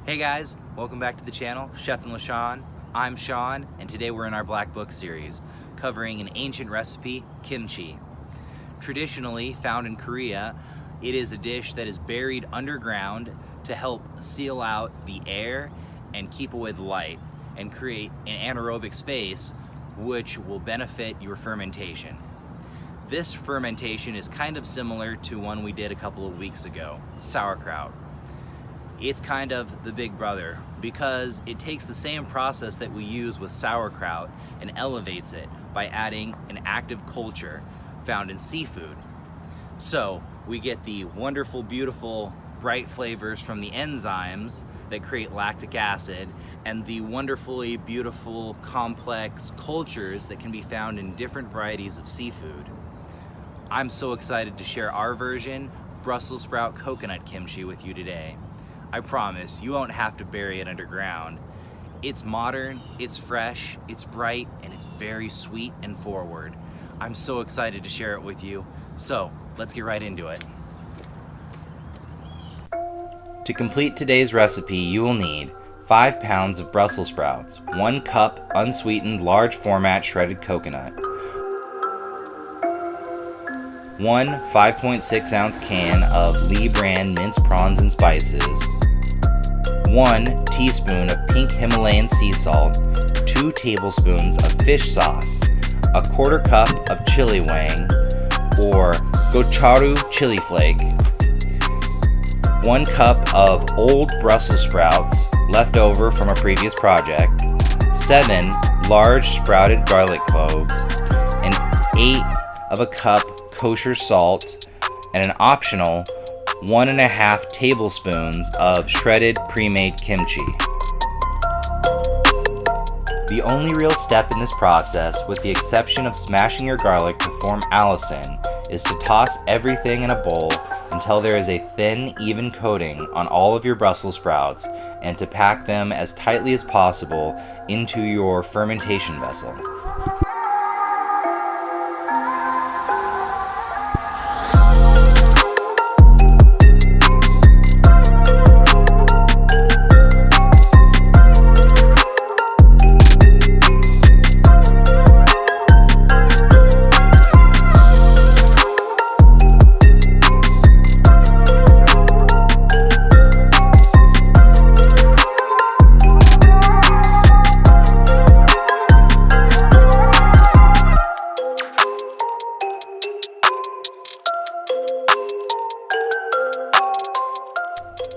Hey guys, welcome back to the channel, Chefin'withSean. I'm Sean, and today we're in our Black Book series, covering an ancient recipe, kimchi. Traditionally found in Korea, it is a dish that is buried underground to help seal out the air and keep away the light and create an anaerobic space which will benefit your fermentation. This fermentation is kind of similar to one we did a couple of weeks ago, sauerkraut. It's kind of the big brother because it takes the same process that we use with sauerkraut and elevates it by adding an active culture found in seafood. So we get the wonderful, beautiful, bright flavors from the enzymes that create lactic acid and the wonderfully beautiful, complex cultures that can be found in different varieties of seafood. I'm so excited to share our version, Brussels sprout coconut kimchi, with you today. I promise you won't have to bury it underground. It's modern, it's fresh, it's bright, and it's very sweet and forward. I'm so excited to share it with you. So let's get right into it. To complete today's recipe, you will need 5 pounds of Brussels sprouts, 1 cup unsweetened large format shredded coconut, 1 5.6 ounce can of Lee brand minced prawns and spices, 1 teaspoon of pink Himalayan sea salt, 2 tablespoons of fish sauce, a 1/4 cup of chili wang or gochugaru chili flake, 1 cup of old Brussels sprouts left over from a previous project, 7 large sprouted garlic cloves, an 1/8 of a cup kosher salt, and an optional 1.5 tablespoons of shredded pre-made kimchi. The only real step in this process, with the exception of smashing your garlic to form allicin, is to toss everything in a bowl until there is a thin, even coating on all of your Brussels sprouts, and to pack them as tightly as possible into your fermentation vessel.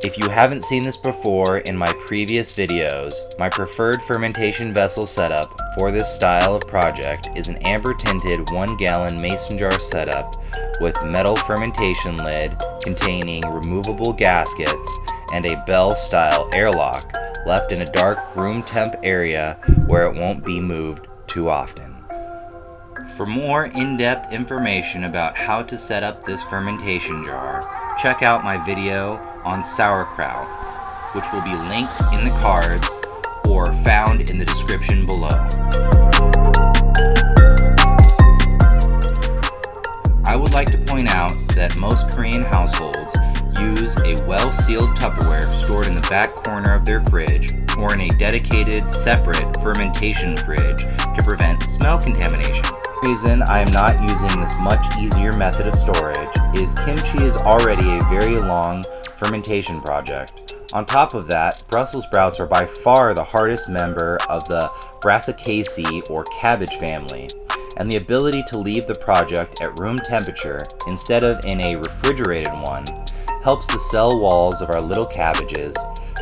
If you haven't seen this before in my previous videos, my preferred fermentation vessel setup for this style of project is an amber tinted 1 gallon mason jar setup with metal fermentation lid containing removable gaskets and a bell style airlock left in a dark room temp area where it won't be moved too often. For more in-depth information about how to set up this fermentation jar, check out my video on sauerkraut, which will be linked in the cards or found in the description below. I would like to point out that most Korean households use a well-sealed Tupperware stored in the back corner of their fridge or in a dedicated, separate fermentation fridge to prevent smell contamination. The reason I am not using this much easier method of storage is kimchi is already a very long fermentation project. On top of that, Brussels sprouts are by far the hardest member of the Brassicaceae or cabbage family, and the ability to leave the project at room temperature instead of in a refrigerated one helps the cell walls of our little cabbages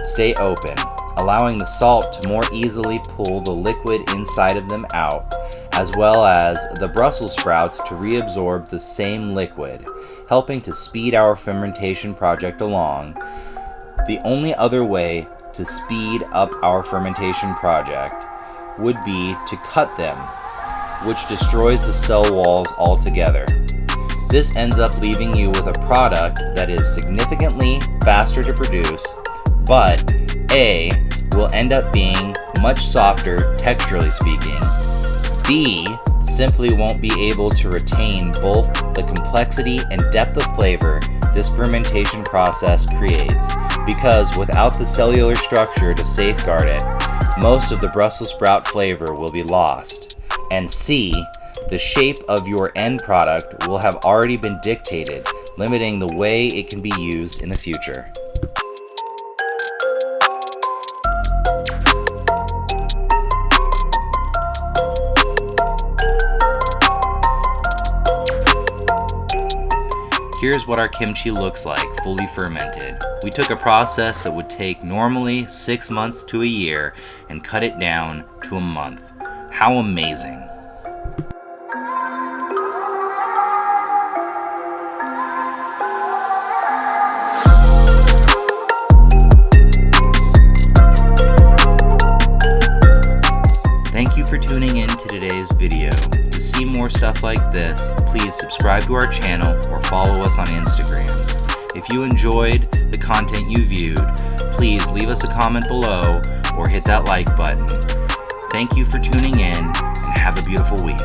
stay open, allowing the salt to more easily pull the liquid inside of them out, as well as the Brussels sprouts to reabsorb the same liquid, helping to speed our fermentation project along. The only other way to speed up our fermentation project would be to cut them, which destroys the cell walls altogether. This ends up leaving you with a product that is significantly faster to produce, but A, will end up being much softer texturally speaking, B, simply won't be able to retain both the complexity and depth of flavor this fermentation process creates, because without the cellular structure to safeguard it, most of the Brussels sprout flavor will be lost. And C, the shape of your end product will have already been dictated, limiting the way it can be used in the future. Here's what our kimchi looks like, fully fermented. We took a process that would take normally 6 months to a year and cut it down to a month. How amazing! Thank you for tuning in to today's video. To see more stuff like this, please subscribe to our channel or follow us on Instagram. If you enjoyed the content you viewed, please leave us a comment below or hit that like button. Thank you for tuning in and have a beautiful week.